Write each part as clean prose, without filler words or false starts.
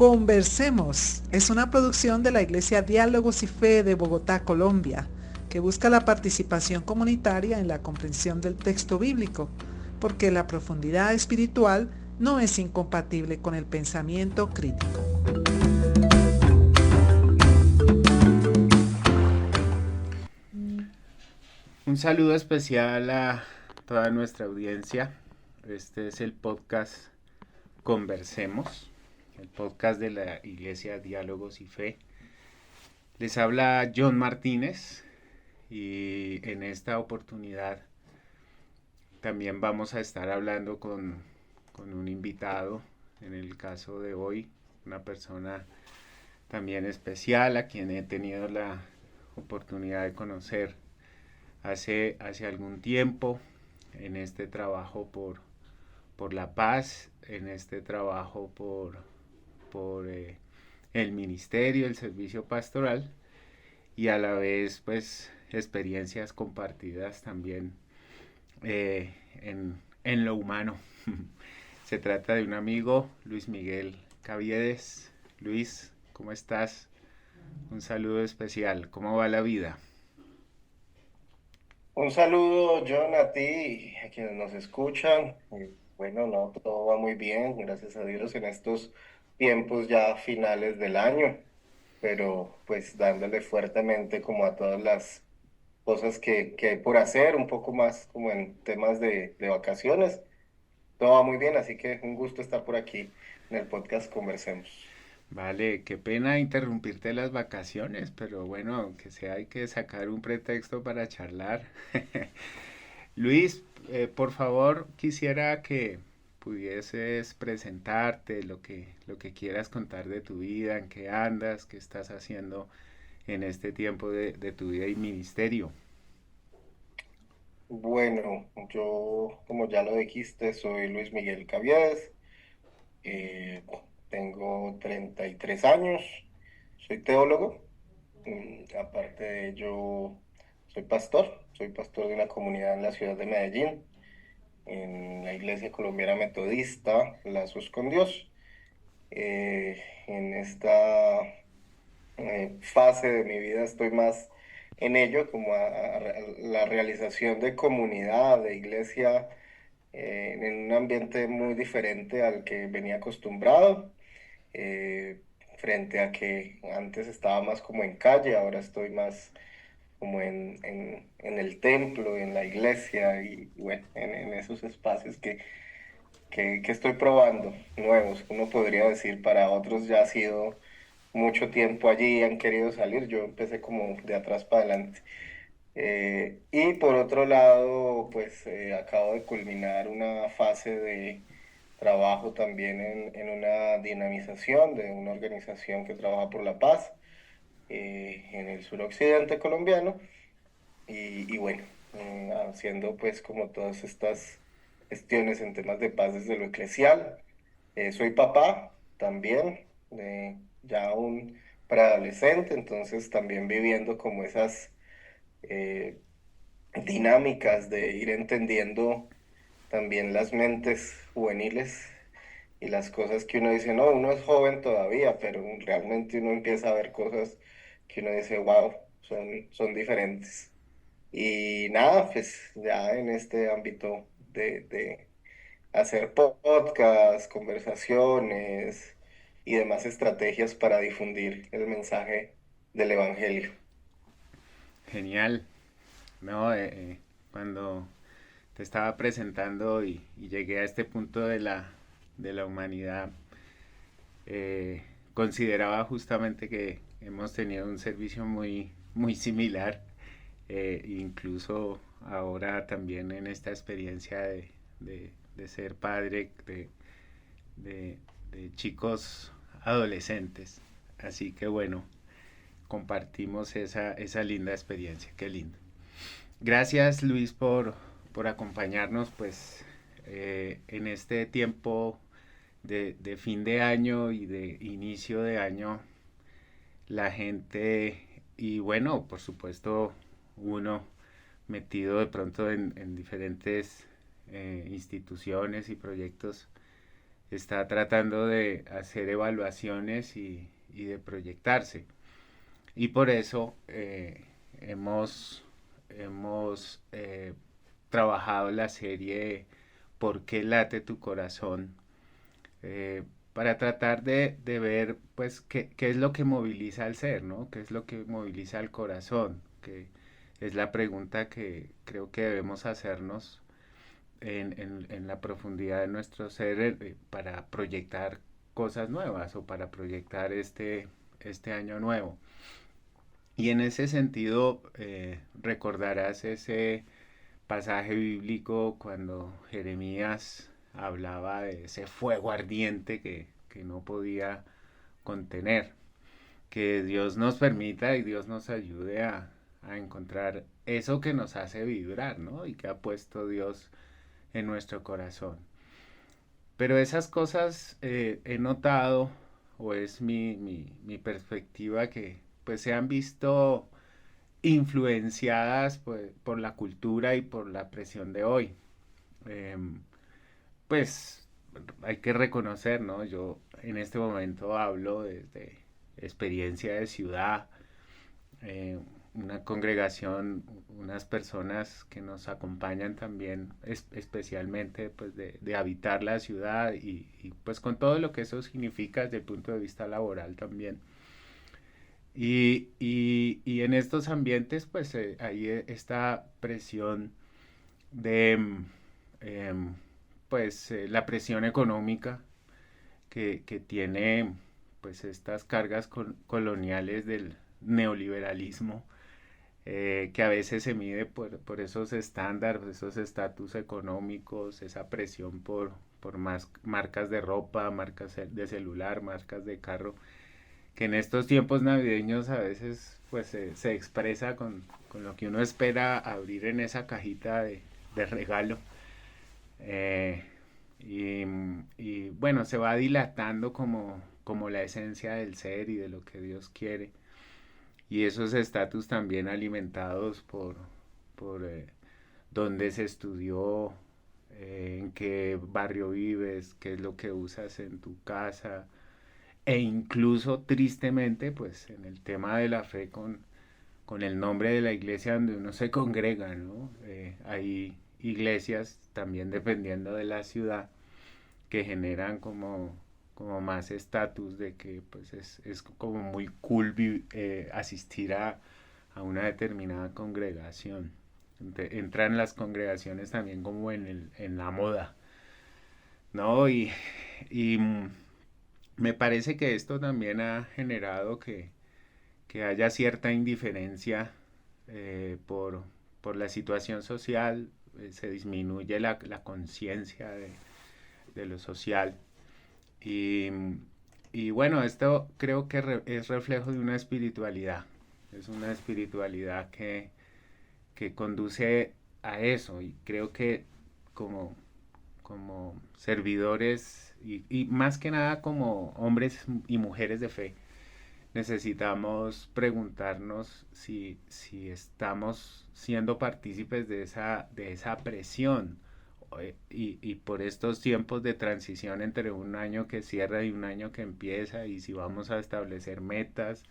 Conversemos es una producción de la Iglesia Diálogos y Fe de Bogotá, Colombia, que busca la participación comunitaria en la comprensión del texto bíblico, porque la profundidad espiritual no es incompatible con el pensamiento crítico. Un saludo especial a toda nuestra audiencia. Este es el podcast Conversemos, el podcast de la Iglesia Diálogos y Fe. Les habla John Martínez y en esta oportunidad también vamos a estar hablando con un invitado, en el caso de hoy, una persona también especial a quien he tenido la oportunidad de conocer hace algún tiempo en este trabajo por la paz, en este trabajo por el ministerio, el servicio pastoral y a la vez pues experiencias compartidas también en lo humano. Se trata de un amigo, Luis Miguel Caviedes. Luis, ¿cómo estás? Un saludo especial. ¿Cómo va la vida? Un saludo, John, a ti y a quienes nos escuchan. Bueno, no, todo va muy bien, gracias a Dios, en estos tiempos ya finales del año, pero pues dándole fuertemente como a todas las cosas que hay por hacer, un poco más como en temas de vacaciones. Todo va muy bien, así que un gusto estar por aquí en el podcast Conversemos. Vale, qué pena interrumpirte las vacaciones, pero bueno, aunque sea hay que sacar un pretexto para charlar. Luis, por favor, quisiera que pudieses presentarte lo que quieras contar de tu vida, en qué andas, qué estás haciendo en este tiempo de tu vida y ministerio. Bueno, yo, como ya lo dijiste, soy Luis Miguel Caviedes. Eh, Tengo 33 años, soy teólogo. Aparte de ello, soy pastor de una comunidad en la ciudad de Medellín, en la Iglesia Colombiana Metodista, Lazos con Dios. En esta fase de mi vida estoy más en ello, como a la realización de comunidad, de iglesia, en un ambiente muy diferente al que venía acostumbrado, frente a que antes estaba más como en calle, ahora estoy más como en el templo, en la iglesia y bueno, en esos espacios que estoy probando nuevos. Uno podría decir, para otros ya ha sido mucho tiempo allí y han querido salir. Yo empecé como de atrás para adelante. Y por otro lado, pues acabo de culminar una fase de trabajo también en una dinamización de una organización que trabaja por la paz en el suroccidente colombiano. Y bueno, haciendo pues como todas estas gestiones en temas de paz desde lo eclesial. Soy papá también, ya un preadolescente, entonces también viviendo como esas eh, dinámicas de ir entendiendo también las mentes juveniles y las cosas que uno dice, no, uno es joven todavía, pero realmente uno empieza a ver cosas que uno dice, wow, son diferentes. Y nada, pues ya en este ámbito de hacer podcasts, conversaciones y demás estrategias para difundir el mensaje del Evangelio. Genial, ¿no? Cuando te estaba presentando y llegué a este punto de la humanidad, consideraba justamente que hemos tenido un servicio muy similar, incluso ahora también en esta experiencia de ser padre de, de chicos adolescentes. Así que bueno, compartimos esa linda experiencia, qué lindo. Gracias Luis por acompañarnos pues en este tiempo de fin de año y de inicio de año. La gente y bueno, por supuesto uno metido de pronto en diferentes instituciones y proyectos está tratando de hacer evaluaciones y de proyectarse. Y por eso hemos trabajado la serie ¿Por qué late tu corazón? Para tratar de ver pues qué es lo que moviliza al ser, ¿no? ¿Qué es lo que moviliza al corazón? Que es la pregunta que creo que debemos hacernos en la profundidad de nuestro ser para proyectar cosas nuevas o para proyectar este año nuevo. Y en ese sentido recordarás ese pasaje bíblico cuando Jeremías hablaba de ese fuego ardiente que no podía contener. Que Dios nos permita y Dios nos ayude a encontrar eso que nos hace vibrar, ¿no? Y que ha puesto Dios en nuestro corazón. Pero esas cosas he notado, o es mi perspectiva, que pues se han visto influenciadas pues, por la cultura y por la presión de hoy. Eh, pues hay que reconocer, ¿no? Yo en este momento hablo desde experiencia de ciudad, una congregación, unas personas que nos acompañan también, especialmente pues de habitar la ciudad y pues con todo lo que eso significa desde el punto de vista laboral también. Y en estos ambientes pues hay esta presión de pues la presión económica que tiene pues estas cargas coloniales del neoliberalismo que a veces se mide por esos estándares, esos estatus económicos, esa presión por más marcas de ropa, marcas de celular, marcas de carro, que en estos tiempos navideños a veces pues se expresa con lo que uno espera abrir en esa cajita de regalo. Eh, y bueno, se va dilatando como la esencia del ser y de lo que Dios quiere. Y esos estatus también alimentados por dónde se estudió, en qué barrio vives, qué es lo que usas en tu casa, e incluso tristemente, pues en el tema de la fe con el nombre de la iglesia donde uno se congrega, ¿no? Hay iglesias también dependiendo de la ciudad que generan como más estatus de que pues es como muy cool asistir a una determinada congregación. Entran las congregaciones también como en la moda, ¿no? Y me parece que esto también ha generado que haya cierta indiferencia por la situación social, se disminuye la conciencia de lo social. Y, y bueno, esto creo que es reflejo de una espiritualidad. Es una espiritualidad que conduce a eso. Y creo que como servidores y más que nada como hombres y mujeres de fe, necesitamos preguntarnos si estamos siendo partícipes de esa presión y por estos tiempos de transición entre un año que cierra y un año que empieza y si vamos a establecer metas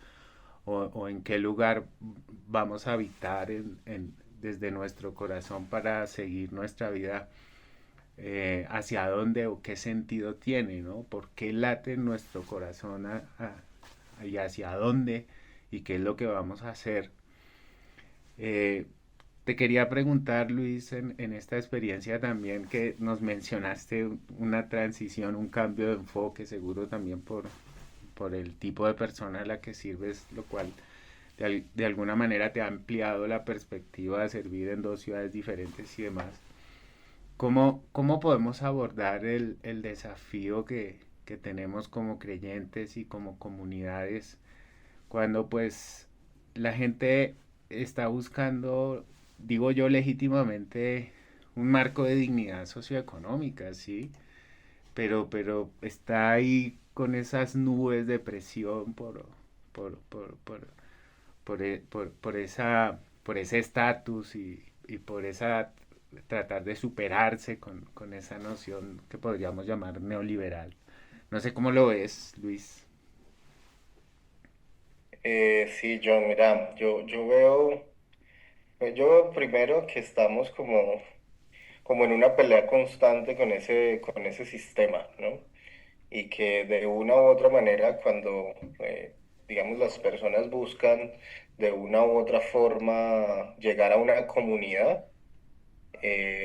o en qué lugar vamos a habitar desde nuestro corazón para seguir nuestra vida, hacia dónde o qué sentido tiene, ¿no? ¿Por qué late nuestro corazón y hacia dónde y qué es lo que vamos a hacer? Te quería preguntar, Luis, en esta experiencia también que nos mencionaste una transición, un cambio de enfoque, seguro también por el tipo de persona a la que sirves, lo cual de alguna manera te ha ampliado la perspectiva de servir en dos ciudades diferentes y demás. ¿Cómo podemos abordar el desafío que tenemos como creyentes y como comunidades cuando pues la gente está buscando, digo yo legítimamente, un marco de dignidad socioeconómica, ¿sí? Pero está ahí con esas nubes de presión por, por, por, por ese estatus y por esa tratar de superarse con esa noción que podríamos llamar neoliberal. No sé cómo lo ves, Luis. Sí, John, mira, yo veo primero que estamos como en una pelea constante con ese sistema, ¿no? Y que de una u otra manera, cuando, digamos, las personas buscan de una u otra forma llegar a una comunidad,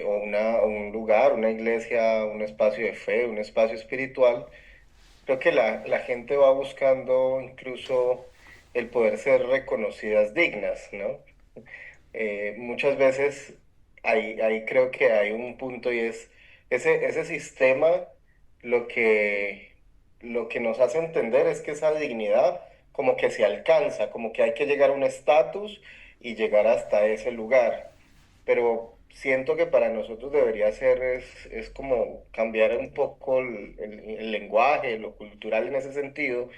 o un lugar, una iglesia, un espacio de fe, un espacio espiritual, creo que la gente va buscando incluso el poder ser reconocidas dignas, ¿no? Muchas veces ahí creo que hay un punto y es ese sistema lo que nos hace entender es que esa dignidad como que se alcanza, como que hay que llegar a un estatus y llegar hasta ese lugar. Pero siento que para nosotros debería ser, es como cambiar un poco el lenguaje, lo cultural en ese sentido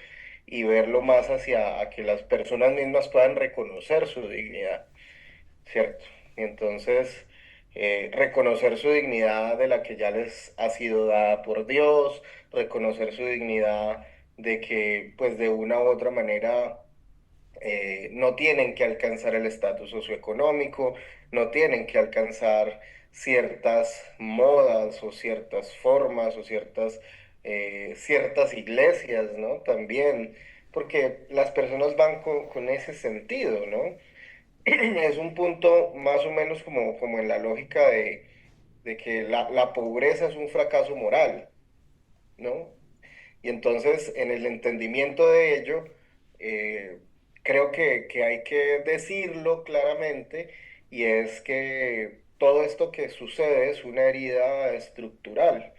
y verlo más hacia a que las personas mismas puedan reconocer su dignidad. ¿Cierto? Y entonces, reconocer su dignidad de la que ya les ha sido dada por Dios, reconocer su dignidad de que, pues, de una u otra manera, no tienen que alcanzar el estatus socioeconómico, no tienen que alcanzar ciertas modas o ciertas formas o ciertas iglesias, ¿no? También, porque las personas van con ese sentido, ¿no? Es un punto más o menos como en la lógica de que la pobreza es un fracaso moral, ¿no? Y entonces, en el entendimiento de ello, eh, creo que hay que decirlo claramente, y es que todo esto que sucede es una herida estructural.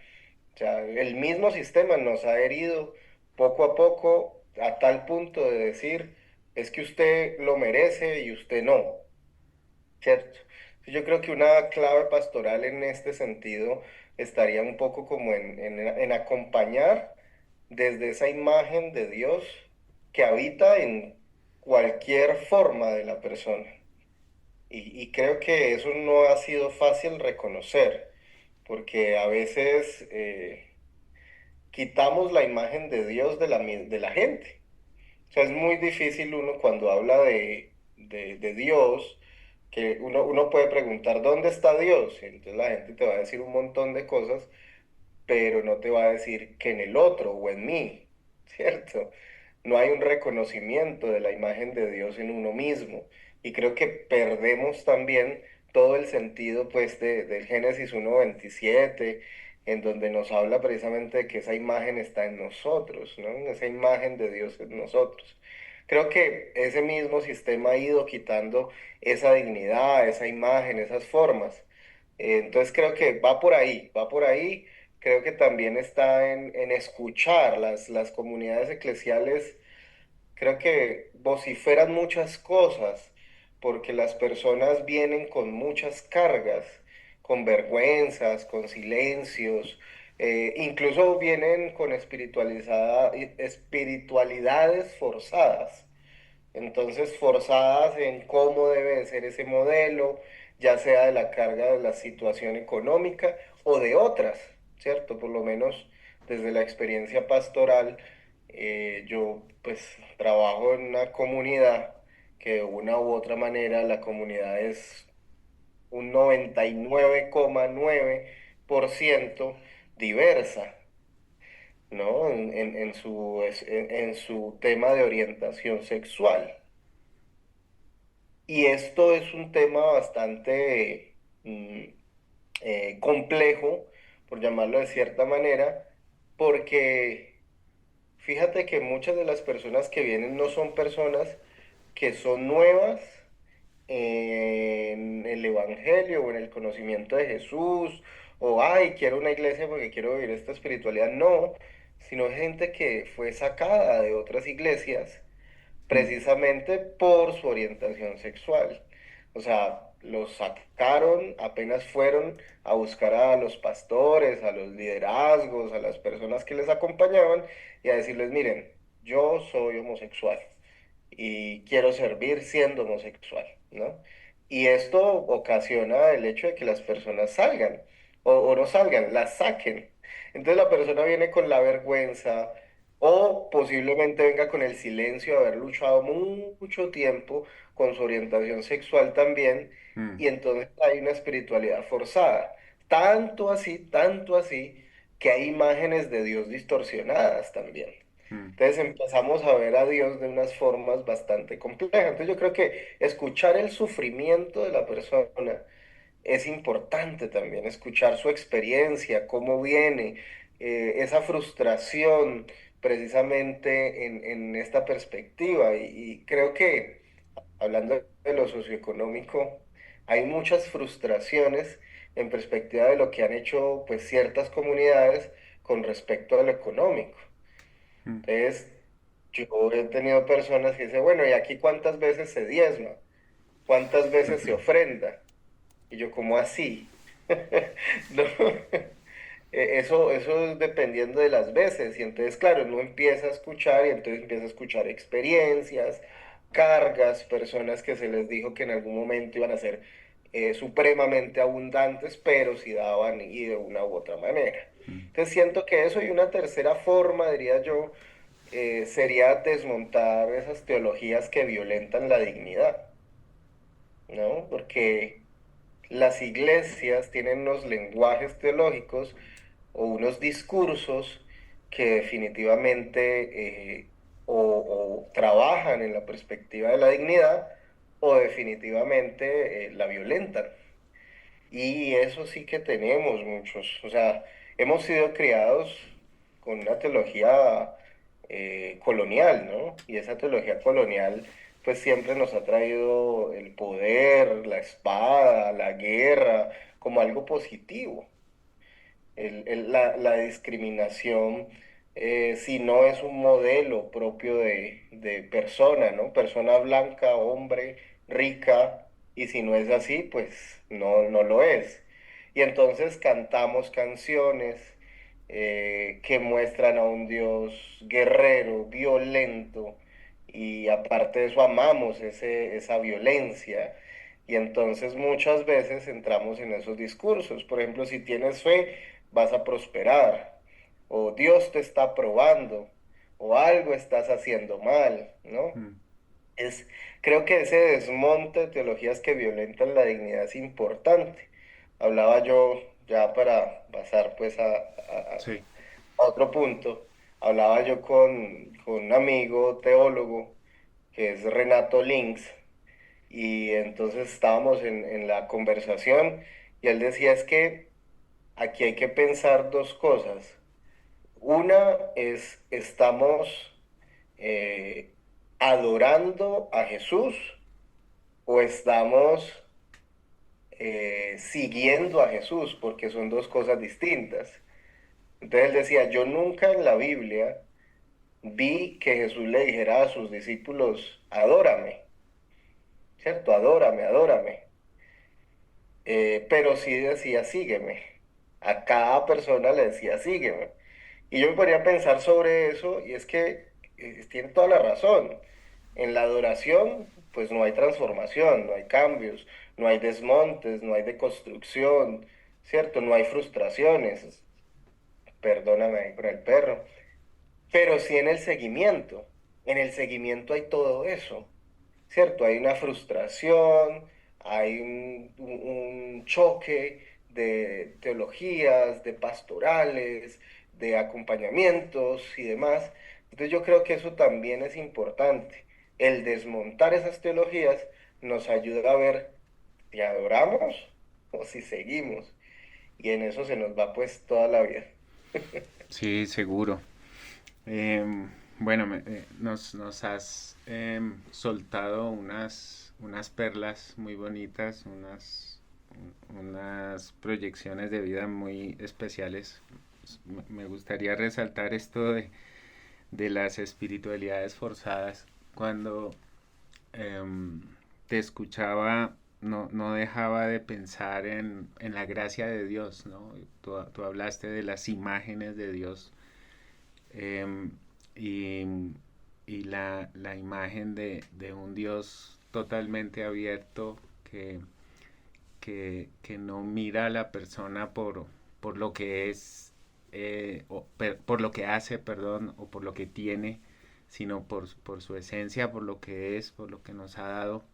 O sea, el mismo sistema nos ha herido poco a poco a tal punto de decir, es que usted lo merece y usted no. ¿Cierto? Yo creo que una clave pastoral en este sentido estaría un poco como en acompañar desde esa imagen de Dios que habita en cualquier forma de la persona. Y creo que eso no ha sido fácil reconocer, porque a veces quitamos la imagen de Dios de la gente. O sea, es muy difícil uno cuando habla de Dios, que uno puede preguntar, ¿dónde está Dios? Y entonces la gente te va a decir un montón de cosas, pero no te va a decir que en el otro o en mí, ¿cierto? No hay un reconocimiento de la imagen de Dios en uno mismo. Y creo que perdemos también todo el sentido, pues, del Génesis 1:27, en donde nos habla precisamente de que esa imagen está en nosotros, ¿no? Esa imagen de Dios en nosotros. Creo que ese mismo sistema ha ido quitando esa dignidad, esa imagen, esas formas. Entonces creo que va por ahí, va por ahí. Creo que también está en escuchar las comunidades eclesiales. Creo que vociferan muchas cosas porque las personas vienen con muchas cargas, con vergüenzas, con silencios, incluso vienen con espiritualidades forzadas. Entonces, forzadas en cómo debe de ser ese modelo, ya sea de la carga de la situación económica o de otras, ¿cierto? Por lo menos desde la experiencia pastoral, yo pues trabajo en una comunidad que de una u otra manera la comunidad es un 99,9% diversa, ¿no? En su tema de orientación sexual. Y esto es un tema bastante complejo, por llamarlo de cierta manera, porque fíjate que muchas de las personas que vienen no son personas que son nuevas en el Evangelio o en el conocimiento de Jesús, o ay, quiero una iglesia porque quiero vivir esta espiritualidad, no, sino gente que fue sacada de otras iglesias Mm. precisamente por su orientación sexual. O sea, los sacaron, apenas fueron a buscar a los pastores, a los liderazgos, a las personas que les acompañaban y a decirles, miren, yo soy homosexual y quiero servir siendo homosexual, ¿no? Y esto ocasiona el hecho de que las personas salgan o no salgan, las saquen. Entonces la persona viene con la vergüenza o posiblemente venga con el silencio de haber luchado mucho tiempo con su orientación sexual también mm, y entonces hay una espiritualidad forzada. Tanto así, que hay imágenes de Dios distorsionadas también. mm, Entonces empezamos a ver a Dios de unas formas bastante complejas. Entonces yo creo que escuchar el sufrimiento de la persona es importante también, escuchar su experiencia, cómo viene, esa frustración precisamente en esta perspectiva. Y creo que hablando de lo socioeconómico, hay muchas frustraciones en perspectiva de lo que han hecho pues ciertas comunidades con respecto a lo económico. mm. Entonces, yo he tenido personas que dicen, bueno, ¿y aquí cuántas veces se diezma? ¿Cuántas veces se ofrenda? Y yo, ¿cómo así? No, eso es dependiendo de las veces. Y entonces, claro, uno empieza a escuchar y entonces empieza a escuchar experiencias, cargas, personas que se les dijo que en algún momento iban a ser supremamente abundantes, pero si daban y de una u otra manera. Mm, Entonces siento que eso y una tercera forma, diría yo, sería desmontar esas teologías que violentan la dignidad, ¿no? Porque las iglesias tienen unos lenguajes teológicos o unos discursos que definitivamente o trabajan en la perspectiva de la dignidad o definitivamente la violentan. Y eso sí que tenemos muchos. O sea, hemos sido criados con una teología colonial, ¿no? Y esa teología colonial pues siempre nos ha traído el poder, la espada, la guerra, como algo positivo. La discriminación, si no es un modelo propio de persona, ¿no? Persona blanca, hombre, rica, y si no es así, pues no lo es. Y entonces cantamos canciones que muestran a un Dios guerrero, violento, y aparte de eso amamos esa violencia. Y entonces muchas veces entramos en esos discursos. Por ejemplo, si tienes fe, vas a prosperar, o Dios te está probando, o algo estás haciendo mal, ¿no? mm. Es, creo que ese desmonte de teologías que violentan la dignidad es importante. Hablaba yo, ya para pasar pues Sí. a otro punto, hablaba yo con un amigo teólogo que es Renato Links, y entonces estábamos en la conversación y él decía es que aquí hay que pensar dos cosas. Una es, ¿estamos eh, adorando a Jesús o estamos siguiendo a Jesús? Porque son dos cosas distintas. Entonces él decía, yo nunca en la Biblia vi que Jesús le dijera a sus discípulos, adórame, ¿cierto? Adórame, adórame. Pero sí decía, sígueme. A cada persona le decía, sígueme. Y yo me ponía a pensar sobre eso y es que tiene toda la razón. En la adoración, pues no hay transformación, no hay cambios, no hay desmontes, no hay deconstrucción, ¿cierto? No hay frustraciones. Perdóname ahí por el perro. Pero sí en el seguimiento. En el seguimiento hay todo eso, ¿cierto? Hay una frustración, hay un choque de teologías, de pastorales, de acompañamientos y demás. Entonces yo creo que eso también es importante. El desmontar esas teologías nos ayuda a ver si adoramos o si seguimos. Y en eso se nos va pues toda la vida. Sí, seguro. Bueno, nos has soltado unas perlas muy bonitas, unas proyecciones de vida muy especiales. Me gustaría resaltar esto de las espiritualidades forzadas. Cuando te escuchaba, no dejaba de pensar en la gracia de Dios, ¿no? Tú hablaste de las imágenes de Dios, em, y, y la imagen de un Dios totalmente abierto que no mira a la persona por lo que es, por lo que hace, perdón, o por lo que tiene, sino por su esencia, por lo que es, por lo que nos ha dado.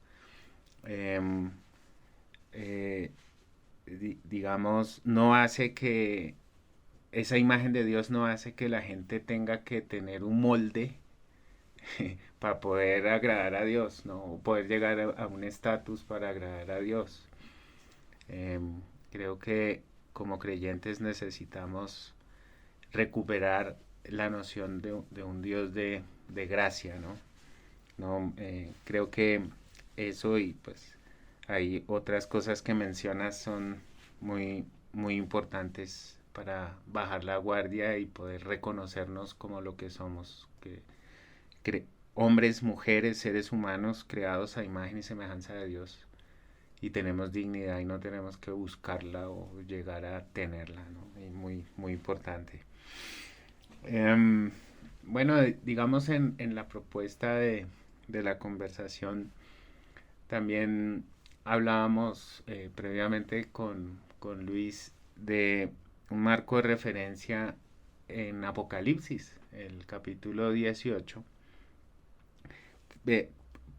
Em, eh, digamos, no hace que esa imagen de Dios no hace que la gente tenga que tener un molde para poder agradar a Dios, ¿no? O poder llegar a un estatus para agradar a Dios. Eh, Creo que como creyentes necesitamos recuperar la noción de un Dios de gracia, ¿no? No, creo que eso y pues hay otras cosas que mencionas son muy importantes para bajar la guardia y poder reconocernos como lo que somos, hombres, mujeres, seres humanos creados a imagen y semejanza de Dios y tenemos dignidad y no tenemos que buscarla o llegar a tenerla, ¿no? Y muy importante. Bueno, digamos en la propuesta de la conversación también hablábamos previamente con Luis de un marco de referencia en Apocalipsis, el capítulo 18,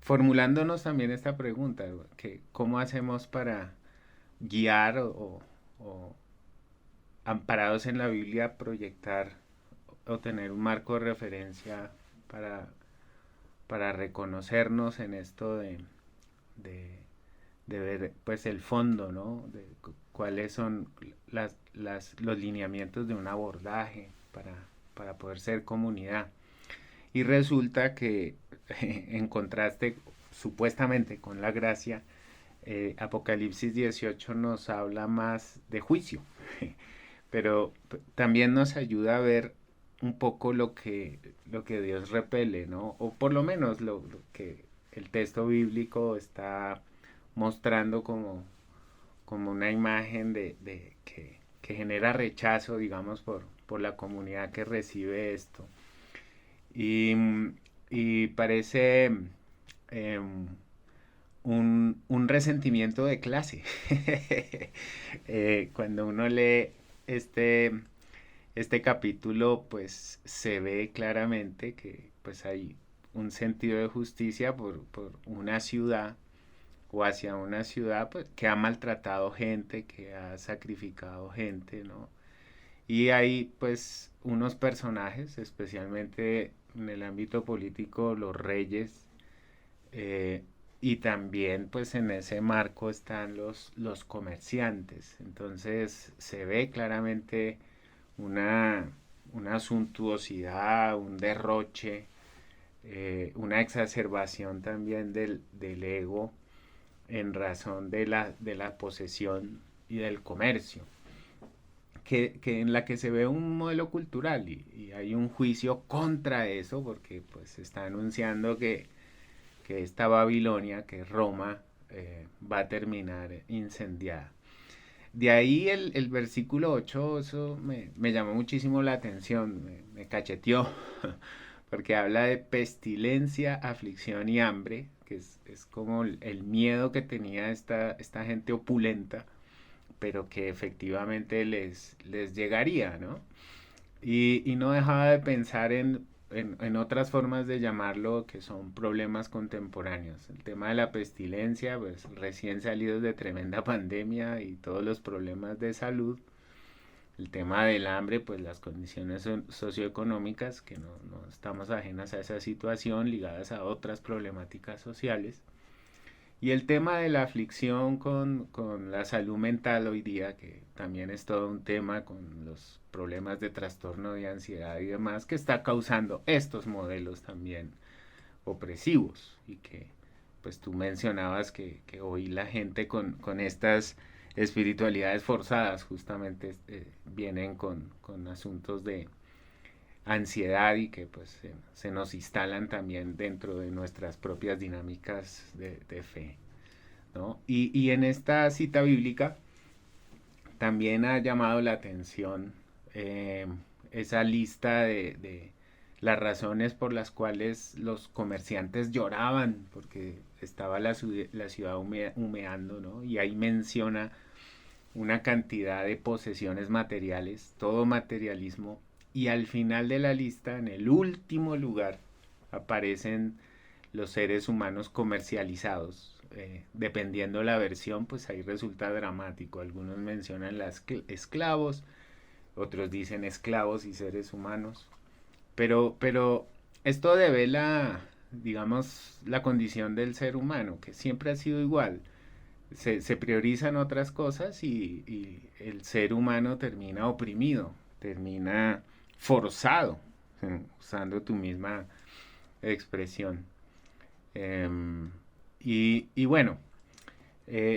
formulándonos también esta pregunta, que ¿cómo hacemos para guiar o amparados en la Biblia proyectar o tener un marco de referencia para reconocernos en esto de ver pues el fondo, ¿no? De cuáles son los lineamientos de un abordaje para poder ser comunidad. Y resulta que en contraste supuestamente con la gracia, Apocalipsis 18 nos habla más de juicio, pero también nos ayuda a ver un poco lo que Dios repele, ¿no? O por lo menos lo que el texto bíblico está mostrando como una imagen que genera rechazo, digamos, por la comunidad que recibe esto. Y parece un resentimiento de clase. Cuando uno lee este capítulo, pues se ve claramente que pues hay un sentido de justicia por una ciudad o hacia una ciudad pues, que ha maltratado gente, que ha sacrificado gente, ¿no? Y hay pues unos personajes, especialmente en el ámbito político, los reyes, y también pues en ese marco están los comerciantes. Entonces se ve claramente una suntuosidad, un derroche, una exacerbación también del ego en razón de la posesión y del comercio, que en la que se ve un modelo cultural y hay un juicio contra eso porque pues se está anunciando que esta Babilonia, que es Roma, va a terminar incendiada. De ahí el versículo 8, eso me llamó muchísimo la atención, me cacheteó, porque habla de pestilencia, aflicción y hambre, que es como el miedo que tenía esta gente opulenta, pero que efectivamente les llegaría, ¿no? Y no dejaba de pensar en otras formas de llamarlo que son problemas contemporáneos. El tema de la pestilencia, pues recién salidos de tremenda pandemia y todos los problemas de salud. El tema del hambre, pues las condiciones socioeconómicas, que no estamos ajenas a esa situación, ligadas a otras problemáticas sociales. Y el tema de la aflicción con la salud mental hoy día, que también es todo un tema con los problemas de trastorno de ansiedad y demás, que está causando estos modelos también opresivos. Y que pues tú mencionabas que hoy la gente con estas espiritualidades forzadas justamente vienen con asuntos de ansiedad y que pues se nos instalan también dentro de nuestras propias dinámicas de fe, ¿no? Y en esta cita bíblica también ha llamado la atención esa lista de las razones por las cuales los comerciantes lloraban, porque estaba la ciudad humeando, ¿no? Y ahí menciona una cantidad de posesiones materiales, todo materialismo, y al final de la lista, en el último lugar, aparecen los seres humanos comercializados. Dependiendo la versión, pues ahí resulta dramático. Algunos mencionan las esclavos, otros dicen esclavos y seres humanos. Pero esto devela, digamos, la condición del ser humano, que siempre ha sido igual. Se priorizan otras cosas y el ser humano termina oprimido, termina forzado, usando tu misma expresión. Em, y bueno,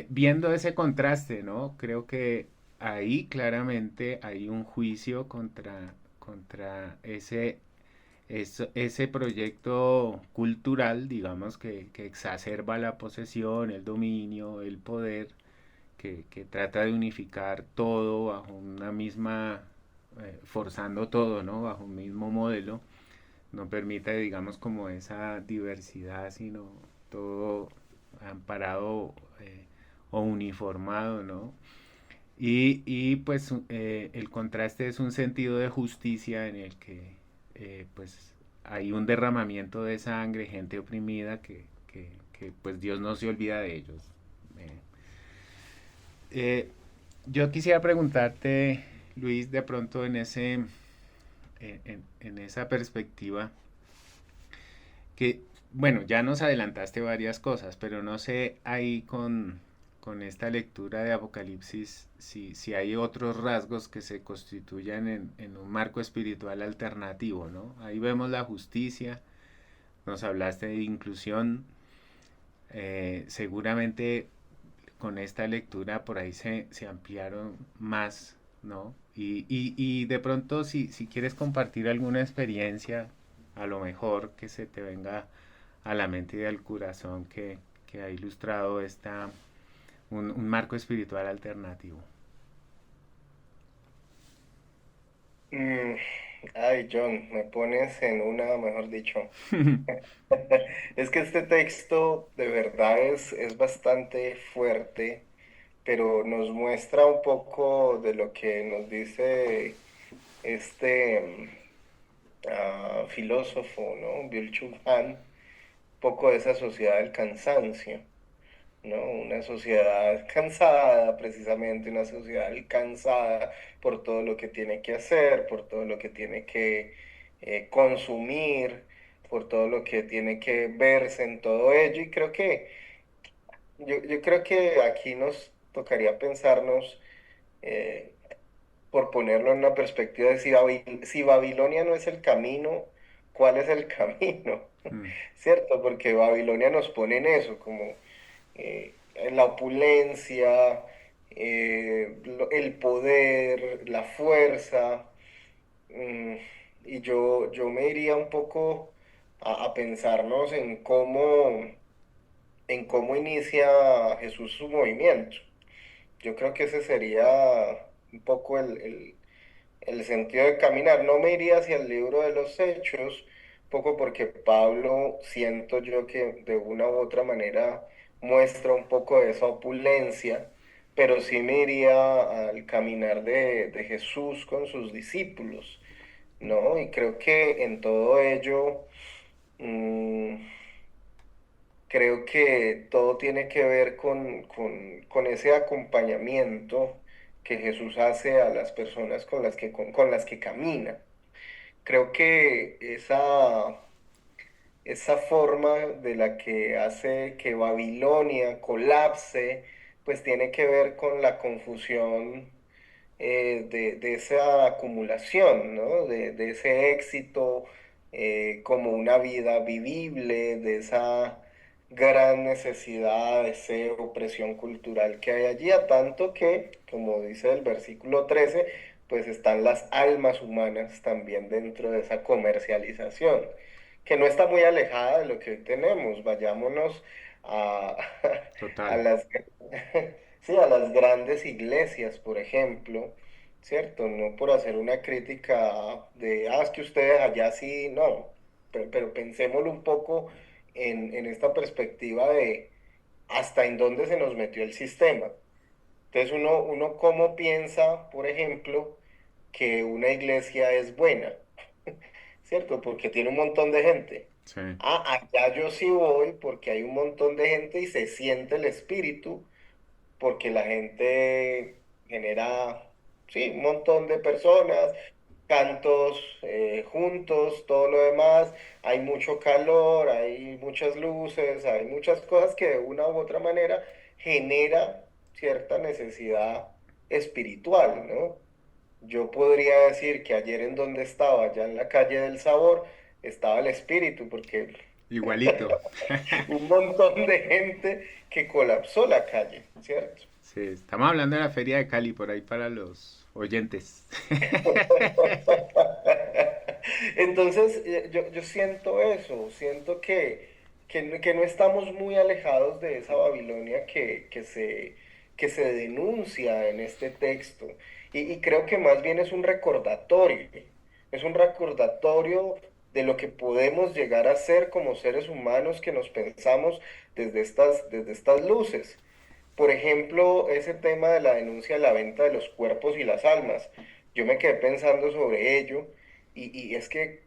viendo ese contraste, ¿no? Creo que ahí claramente hay un juicio contra ese proyecto cultural, digamos, que exacerba la posesión, el dominio, el poder, que trata de unificar todo bajo una misma, forzando todo, ¿no? Bajo un mismo modelo, no permite, digamos, como esa diversidad, sino todo amparado o uniformado, ¿no? Y pues el contraste es un sentido de justicia en el que pues hay un derramamiento de sangre, gente oprimida que pues Dios no se olvida de ellos. Eh, eh, yo quisiera preguntarte, Luis, de pronto en esa perspectiva, que, bueno, ya nos adelantaste varias cosas, pero no sé ahí con esta lectura de Apocalipsis si hay otros rasgos que se constituyan en un marco espiritual alternativo, ¿no? Ahí vemos la justicia, nos hablaste de inclusión, seguramente con esta lectura por ahí se ampliaron más, ¿no? Y de pronto si quieres compartir alguna experiencia, a lo mejor que se te venga a la mente y al corazón que ha ilustrado un marco espiritual alternativo. Mm, Ay, John, me pones en una, mejor dicho. Es que este texto de verdad es bastante fuerte, pero nos muestra un poco de lo que nos dice este filósofo, ¿no? Byung-Chul Han, un poco de esa sociedad del cansancio. ¿No? Una sociedad cansada, precisamente una sociedad cansada por todo lo que tiene que hacer, por todo lo que tiene que consumir, por todo lo que tiene que verse en todo ello. Y creo que, yo creo que aquí nos tocaría pensarnos, eh, por ponerlo en una perspectiva de si Babilonia no es el camino, ¿cuál es el camino? Mm, ¿Cierto? Porque Babilonia nos pone en eso, como en la opulencia, el poder, la fuerza. mm, y yo me iría un poco a pensarnos en cómo inicia Jesús su movimiento. Yo creo que ese sería un poco el sentido de caminar. No me iría hacia el libro de los Hechos, poco porque Pablo siento yo que de una u otra manera muestra un poco de esa opulencia, pero sí me iría al caminar de Jesús con sus discípulos, ¿no? Y creo que en todo ello, mm, creo que todo tiene que ver con ese acompañamiento que Jesús hace a las personas con las que camina. Creo que esa forma de la que hace que Babilonia colapse, pues tiene que ver con la confusión de esa acumulación, ¿no? De ese éxito como una vida vivible, de esa gran necesidad, deseo, presión cultural que hay allí, a tanto que, como dice el versículo 13, pues están las almas humanas también dentro de esa comercialización, que no está muy alejada de lo que hoy tenemos. Vayámonos a, a total. las, sí, a las grandes iglesias, por ejemplo, ¿cierto? No por hacer una crítica de, es que ustedes allá sí, no, pero pensémoslo un poco en esta perspectiva de hasta en dónde se nos metió el sistema. Entonces uno cómo piensa, por ejemplo, que una iglesia es buena, ¿cierto? Porque tiene un montón de gente. Sí, Allá yo sí voy porque hay un montón de gente y se siente el espíritu, porque la gente genera, sí, un montón de personas, cantos juntos, todo lo demás, hay mucho calor, hay muchas luces, hay muchas cosas que de una u otra manera genera cierta necesidad espiritual, ¿no? Yo podría decir que ayer en donde estaba, allá en la calle del Sabor, estaba el espíritu, porque igualito. un montón de gente que colapsó la calle, ¿cierto? Sí, estamos hablando de la Feria de Cali por ahí para los oyentes. Entonces, yo siento eso, siento que no estamos muy alejados de esa Babilonia que se denuncia en este texto. Y creo que más bien es un recordatorio de lo que podemos llegar a ser como seres humanos que nos pensamos desde estas luces. Por ejemplo, ese tema de la denuncia de la venta de los cuerpos y las almas. Yo me quedé pensando sobre ello y es que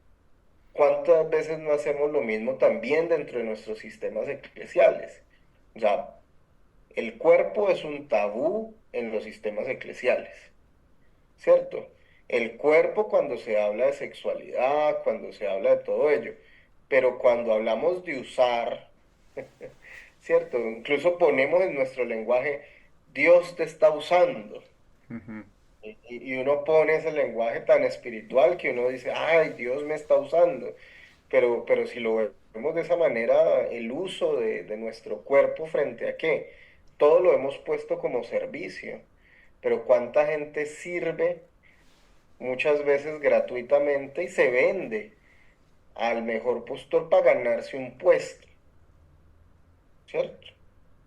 cuántas veces no hacemos lo mismo también dentro de nuestros sistemas eclesiales. O sea, el cuerpo es un tabú en los sistemas eclesiales, ¿cierto? El cuerpo cuando se habla de sexualidad, cuando se habla de todo ello, pero cuando hablamos de usar, ¿cierto? Incluso ponemos en nuestro lenguaje, Dios te está usando. Ujú. Y uno pone ese lenguaje tan espiritual que uno dice, ay, Dios me está usando. Pero si lo vemos de esa manera, el uso de nuestro cuerpo frente a qué, todo lo hemos puesto como servicio. Pero cuánta gente sirve muchas veces gratuitamente y se vende al mejor postor para ganarse un puesto, ¿cierto?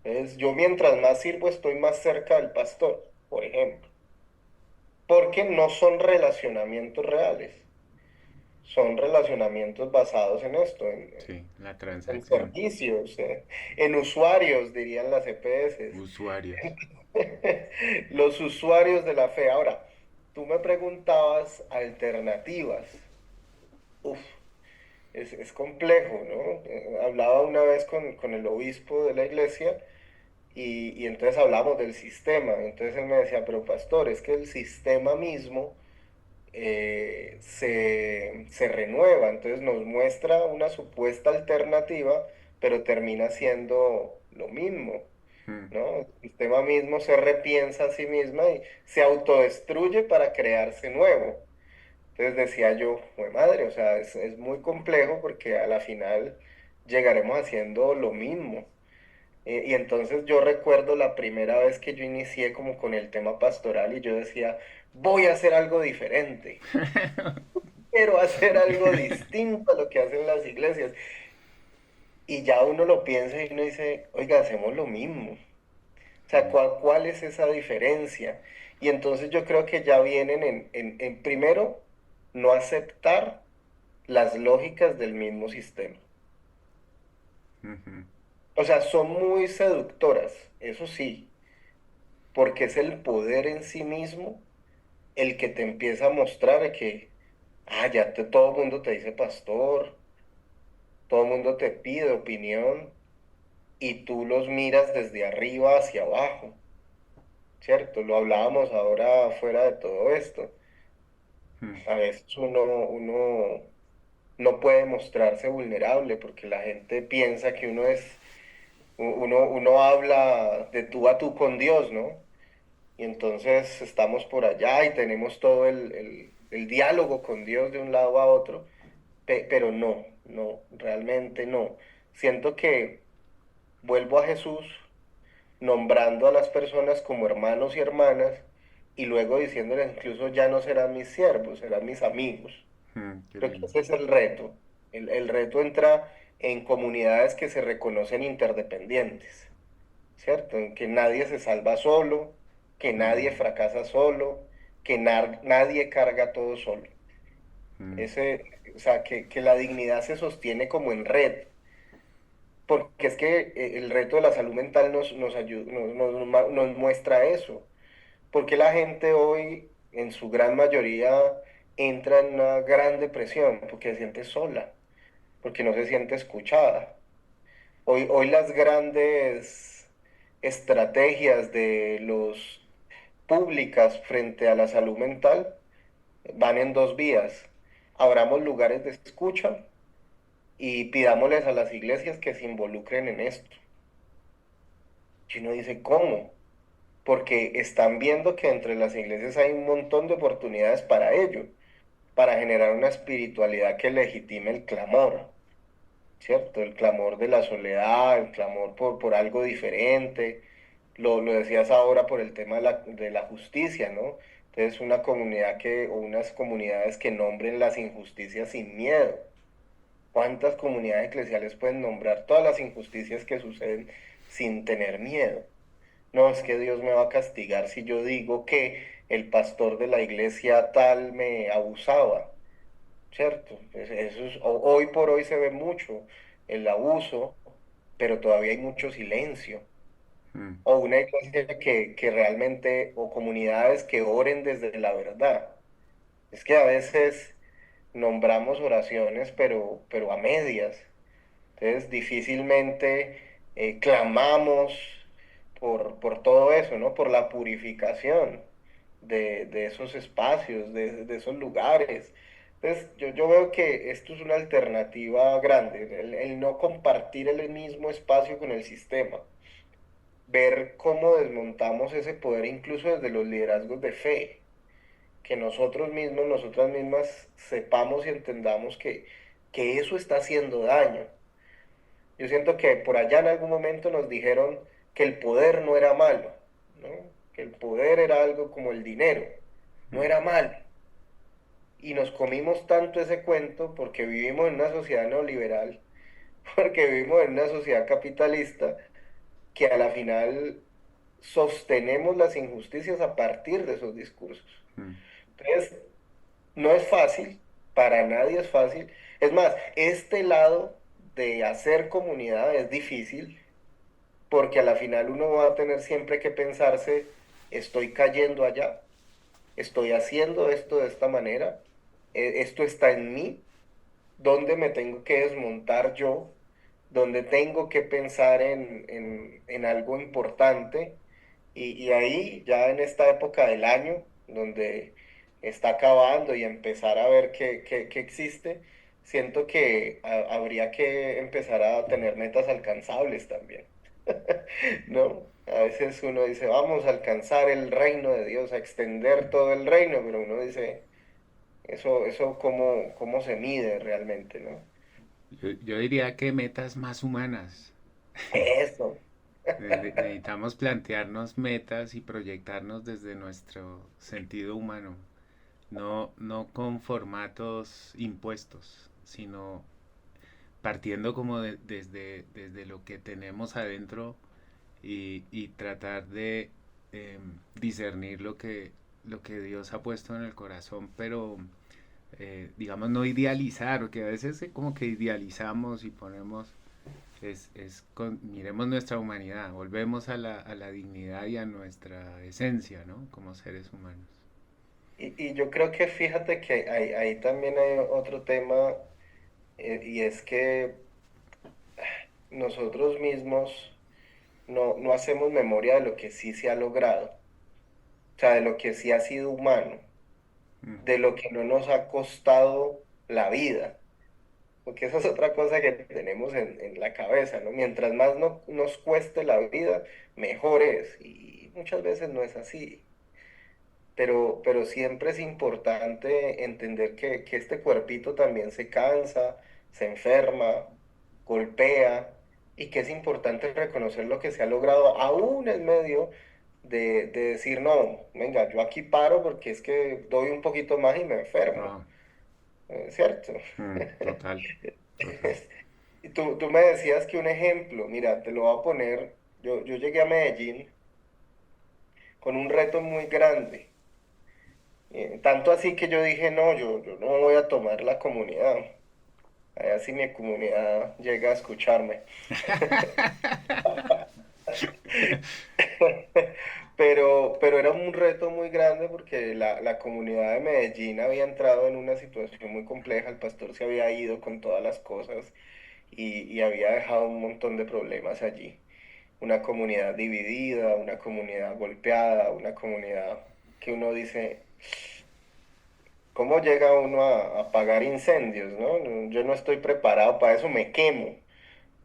Es, yo mientras más sirvo estoy más cerca del pastor, por ejemplo, porque no son relacionamientos reales, son relacionamientos basados en esto, Sí, la en transacción. servicios, en usuarios, dirían las EPS. Usuarios. Los usuarios de la fe. Ahora, tú me preguntabas alternativas. Uf, es complejo, ¿no? Hablaba una vez con el obispo de la iglesia y entonces hablamos del sistema. Entonces él me decía, pero pastor, es que el sistema mismo se renueva, entonces nos muestra una supuesta alternativa, pero termina siendo lo mismo, Mm. ¿no? El sistema mismo se repiensa a sí misma y se autodestruye para crearse nuevo. Entonces decía yo, "Jue madre, o sea, es muy complejo porque a la final llegaremos haciendo lo mismo. Y entonces yo recuerdo la primera vez que yo inicié como con el tema pastoral y yo decía, voy a hacer algo diferente, quiero hacer algo distinto a lo que hacen las iglesias. Y ya uno lo piensa y uno dice, oiga, hacemos lo mismo. O sea, ¿cuál es esa diferencia? Y entonces yo creo que ya vienen en primero, no aceptar las lógicas del mismo sistema. Ujú. O sea, son muy seductoras, eso sí, porque es el poder en sí mismo el que te empieza a mostrar que, todo el mundo te dice pastor, todo el mundo te pide opinión y tú los miras desde arriba hacia abajo, ¿cierto? Lo hablábamos ahora fuera de todo esto. Mm. A veces uno no puede mostrarse vulnerable porque la gente piensa que uno habla de tú a tú con Dios, ¿no? Y entonces estamos por allá y tenemos todo el diálogo con Dios de un lado a otro, pero no, realmente no. Siento que vuelvo a Jesús nombrando a las personas como hermanos y hermanas y luego diciéndoles incluso ya no serán mis siervos, serán mis amigos. Qué Creo que lindo. ese es el reto. El reto entra en comunidades que se reconocen interdependientes, ¿cierto? En que nadie se salva solo, que nadie Mm. fracasa solo, que nadie carga todo solo. Mm. O sea, que la dignidad se sostiene como en red, porque es que el reto de la salud mental nos muestra eso. Porque la gente hoy, en su gran mayoría, entra en una gran depresión, porque se siente sola, porque no se siente escuchada. Hoy las grandes estrategias de los públicas frente a la salud mental van en dos vías. Abramos lugares de escucha y pidámosles a las iglesias que se involucren en esto. Y uno dice, ¿cómo? Porque están viendo que entre las iglesias hay un montón de oportunidades para ello, para generar una espiritualidad que legitime el clamor, ¿cierto? El clamor de la soledad, el clamor por algo diferente. Lo decías ahora por el tema de la justicia, ¿no? Entonces, o unas comunidades que nombren las injusticias sin miedo. ¿Cuántas comunidades eclesiales pueden nombrar todas las injusticias que suceden sin tener miedo? No, es que Dios me va a castigar si yo digo que el pastor de la iglesia tal me abusaba, ¿cierto? Hoy por hoy se ve mucho el abuso, pero todavía hay mucho silencio. Mm. O una iglesia que realmente, o comunidades que oren desde la verdad. Es que a veces nombramos oraciones, pero a medias. Entonces, difícilmente clamamos por todo eso, ¿no? Por la purificación de esos espacios, de esos lugares. Entonces, yo veo que esto es una alternativa grande, el no compartir el mismo espacio con el sistema, ver cómo desmontamos ese poder incluso desde los liderazgos de fe, que nosotros mismos, nosotras mismas sepamos y entendamos que eso está haciendo daño. Yo siento que por allá en algún momento nos dijeron que el poder no era malo, ¿no? Que el poder era algo como el dinero, no Mm. era malo. Y nos comimos tanto ese cuento porque vivimos en una sociedad neoliberal, porque vivimos en una sociedad capitalista, que a la final sostenemos las injusticias a partir de esos discursos. Mm. Entonces, no es fácil, para nadie es fácil. Es más, este lado de hacer comunidad es difícil porque a la final uno va a tener siempre que pensarse, estoy cayendo allá, estoy haciendo esto de esta manera, esto está en mí, dónde me tengo que desmontar yo, dónde tengo que pensar en algo importante y ahí ya en esta época del año, donde está acabando y empezar a ver qué existe, siento que habría que empezar a tener metas alcanzables también. ¿No? A veces uno dice, vamos a alcanzar el reino de Dios, a extender todo el reino, pero uno dice, eso cómo se mide realmente, ¿no? Yo diría que metas más humanas. Eso. Necesitamos plantearnos metas y proyectarnos desde nuestro sentido humano, no con formatos impuestos, sino partiendo como desde lo que tenemos adentro y tratar de discernir lo que Dios ha puesto en el corazón, pero digamos no idealizar, porque a veces como que idealizamos y ponemos, miremos nuestra humanidad, volvemos a la dignidad y a nuestra esencia, ¿no? Como seres humanos. Y yo creo que fíjate que ahí también hay otro tema, y es que nosotros mismos no hacemos memoria de lo que sí se ha logrado, o sea, de lo que sí ha sido humano, Mm. de lo que no nos ha costado la vida. Porque esa es otra cosa que tenemos en la cabeza, ¿no? Mientras más nos cueste la vida, mejor es. Y muchas veces no es así. Pero siempre es importante entender que este cuerpito también se cansa, se enferma, golpea, y que es importante reconocer lo que se ha logrado, aún en medio de decir, no, venga, yo aquí paro porque es que doy un poquito más y me enfermo, Ah, ¿cierto? total, total. Y tú me decías que un ejemplo, mira, te lo voy a poner, yo llegué a Medellín con un reto muy grande Tanto así que yo dije, no, yo no voy a tomar la comunidad. Allá si mi comunidad llega a escucharme. Pero era un reto muy grande porque la comunidad de Medellín había entrado en una situación muy compleja. El pastor se había ido con todas las cosas y había dejado un montón de problemas allí. Una comunidad dividida, una comunidad golpeada, una comunidad que uno dice, ¿cómo llega uno a apagar incendios, no? Yo no estoy preparado para eso, me quemo,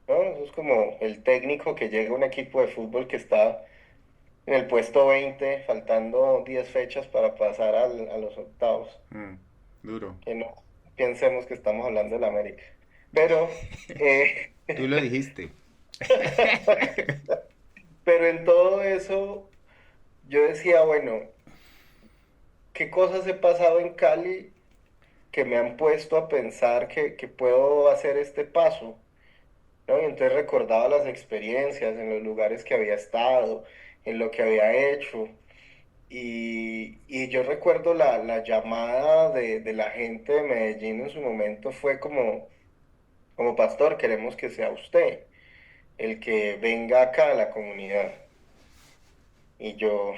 ¿no? Eso es como el técnico que llega a un equipo de fútbol que está en el puesto 20 faltando 10 fechas para pasar a los octavos. Mm, duro. Que no pensemos que estamos hablando del América. Pero, Tú lo dijiste. pero en todo eso, yo decía, bueno, ¿qué cosas he pasado en Cali que me han puesto a pensar que puedo hacer este paso? ¿No? Y entonces recordaba las experiencias en los lugares que había estado, en lo que había hecho. Y yo recuerdo la llamada de la gente de Medellín en su momento fue como pastor, queremos que sea usted el que venga acá a la comunidad. Y yo,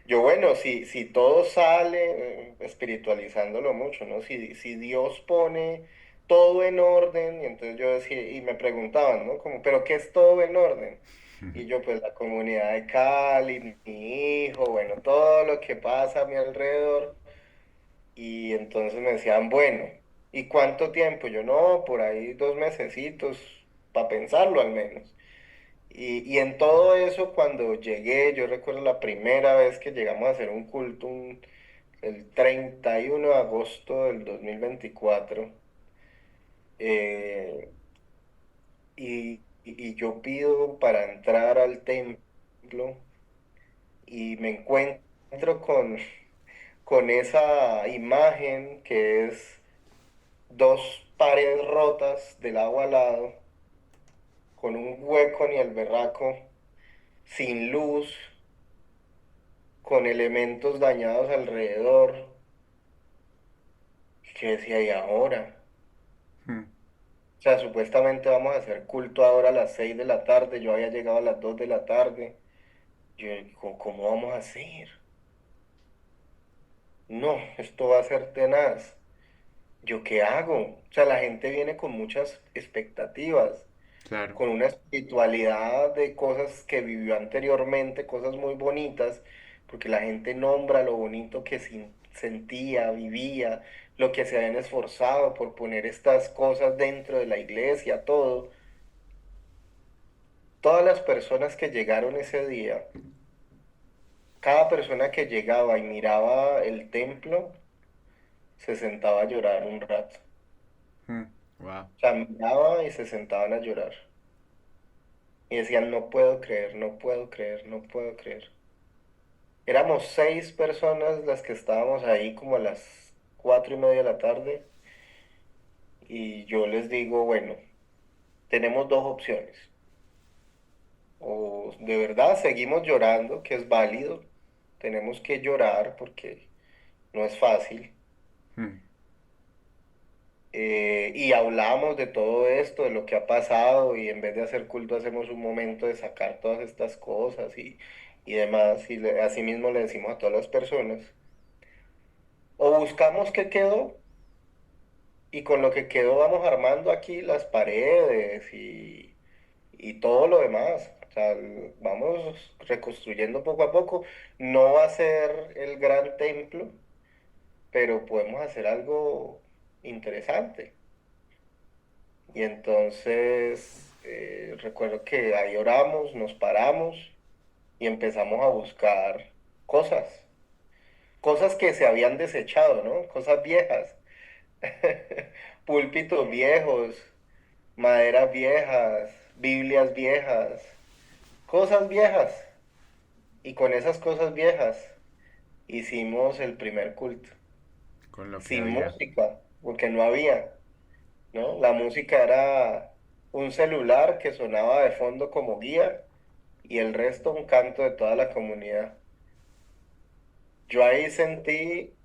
yo bueno, si todo sale, espiritualizándolo mucho, ¿no? Si Dios pone todo en orden, y entonces yo decía, y me preguntaban, ¿no? Como, ¿pero qué es todo en orden? Y yo, pues la comunidad de Cali, mi hijo, bueno, todo lo que pasa a mi alrededor. Y entonces me decían, bueno, ¿y cuánto tiempo? Yo, no, por ahí 2 mesecitos, para pensarlo al menos. Y en todo eso, cuando llegué, yo recuerdo la primera vez que llegamos a hacer un culto, el 31 de agosto del 2024, eh, y yo pido para entrar al templo y me encuentro con esa imagen que es dos paredes rotas del agua al lado, con un hueco ni el berraco, sin luz, con elementos dañados alrededor. Que decía, ¿y ahora? Mm, O sea, supuestamente vamos a hacer culto ahora a las 6 de la tarde, yo había llegado a las 2 de la tarde. Yo digo, ¿cómo vamos a hacer? No, esto va a ser tenaz. ¿Yo qué hago? O sea, la gente viene con muchas expectativas, claro. con una espiritualidad de cosas que vivió anteriormente, cosas muy bonitas, porque la gente nombra lo bonito que sentía, vivía, lo que se habían esforzado por poner estas cosas dentro de la iglesia, todo. Todas las personas que llegaron ese día, cada persona que llegaba y miraba el templo, se sentaba a llorar un rato. Mm, wow. O sea, miraba y se sentaban a llorar. Y decían, no puedo creer, no puedo creer, no puedo creer. Éramos 6 personas las que estábamos ahí como a las 4:30 de la tarde y yo les digo, bueno, tenemos dos opciones. O de verdad seguimos llorando, que es válido, tenemos que llorar porque no es fácil. Mm, Y hablamos de todo esto, de lo que ha pasado y en vez de hacer culto hacemos un momento de sacar todas estas cosas y demás y así mismo le decimos a todas las personas. O buscamos qué quedó y con lo que quedó vamos armando aquí las paredes y todo lo demás. O sea, vamos reconstruyendo poco a poco. No va a ser el gran templo, pero podemos hacer algo interesante. Y entonces recuerdo que ahí oramos, nos paramos y empezamos a buscar cosas, cosas que se habían desechado, ¿no? Cosas viejas, púlpitos viejos, maderas viejas, Biblias viejas, cosas viejas. Y con esas cosas viejas hicimos el primer culto, con lo que sin había. música, porque no había, ¿no? La música era un celular que sonaba de fondo como guía y el resto un canto de toda la comunidad. yo ahí sentí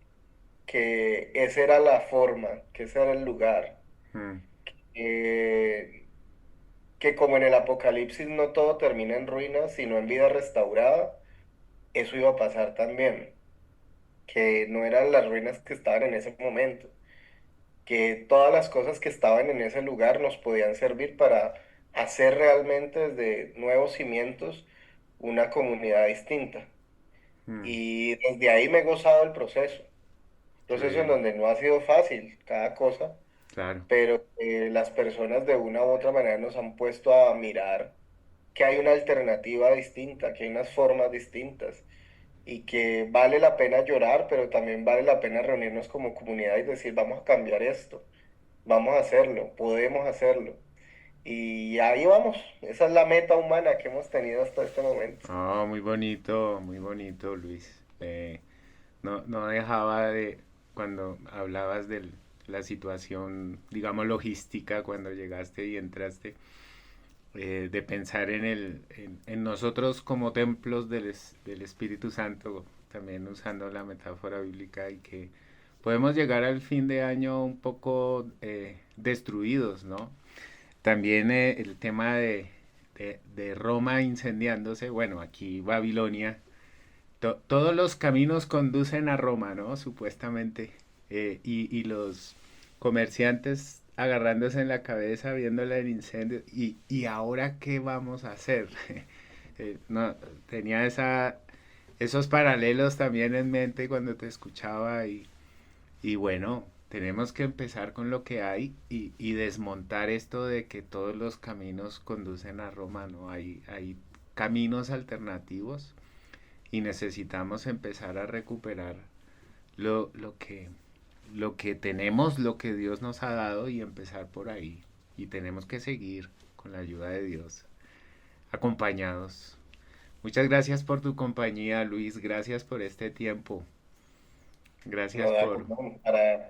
que esa era la forma, que ese era el lugar. Mm, eh, que como en el Apocalipsis no todo termina en ruinas, sino en vida restaurada, eso iba a pasar también, que no eran las ruinas que estaban en ese momento, que todas las cosas que estaban en ese lugar nos podían servir para hacer realmente desde nuevos cimientos una comunidad distinta. mm, Y desde ahí me he gozado el proceso en sí, donde no ha sido fácil cada cosa, claro. pero las personas de una u otra manera nos han puesto a mirar que hay una alternativa distinta, que hay unas formas distintas y que vale la pena llorar, pero también vale la pena reunirnos como comunidad y decir, vamos a cambiar esto, vamos a hacerlo, podemos hacerlo. Y ahí vamos, esa es la meta humana que hemos tenido hasta este momento. Oh, muy bonito, Luis. No dejaba de, cuando hablabas de la situación, digamos, logística, cuando llegaste y entraste, de pensar en nosotros como templos del Espíritu Santo, también usando la metáfora bíblica, y que podemos llegar al fin de año un poco destruidos, ¿no? También el tema de Roma incendiándose, bueno, aquí Babilonia, todos los caminos conducen a Roma, ¿no? Supuestamente. Y los comerciantes agarrándose en la cabeza viéndola el incendio. Y ahora qué vamos a hacer? No, tenía esos paralelos también en mente cuando te escuchaba y bueno, tenemos que empezar con lo que hay y desmontar esto de que todos los caminos conducen a Roma, ¿no? Hay caminos alternativos y necesitamos empezar a recuperar lo, lo que, lo que tenemos, lo que Dios nos ha dado y empezar por ahí. Y tenemos que seguir con la ayuda de Dios, acompañados. Muchas gracias por tu compañía, Luis. Gracias por este tiempo. No, Gracias dale, por... no,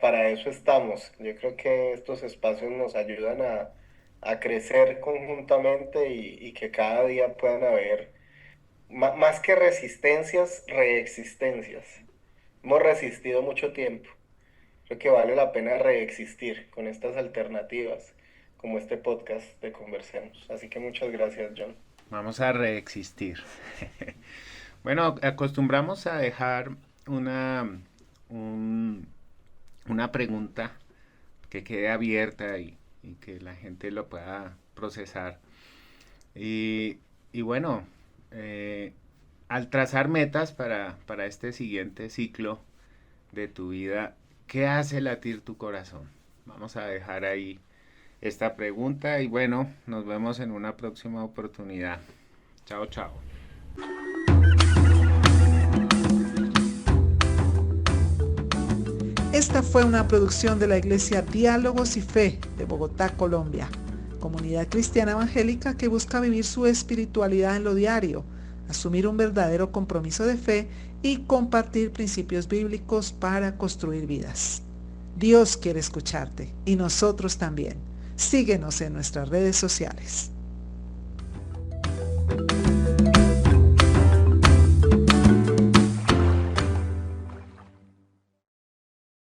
para eso estamos. Yo creo que estos espacios nos ayudan a crecer conjuntamente y que cada día puedan haber más que resistencias, reexistencias. Hemos resistido mucho tiempo. Creo que vale la pena reexistir con estas alternativas, como este podcast de Conversemos. Así que muchas gracias, John. Vamos a reexistir. Bueno, acostumbramos a dejar una, un- una pregunta que quede abierta y que la gente lo pueda procesar. Y bueno, eh, al trazar metas para este siguiente ciclo de tu vida, ¿qué hace latir tu corazón? Vamos a dejar ahí esta pregunta y bueno, nos vemos en una próxima oportunidad. Chao, chao. Esta fue una producción de la Iglesia Diálogos y Fe de Bogotá, Colombia, comunidad cristiana evangélica que busca vivir su espiritualidad en lo diario, asumir un verdadero compromiso de fe y compartir principios bíblicos para construir vidas. Dios quiere escucharte y nosotros también. Síguenos en nuestras redes sociales.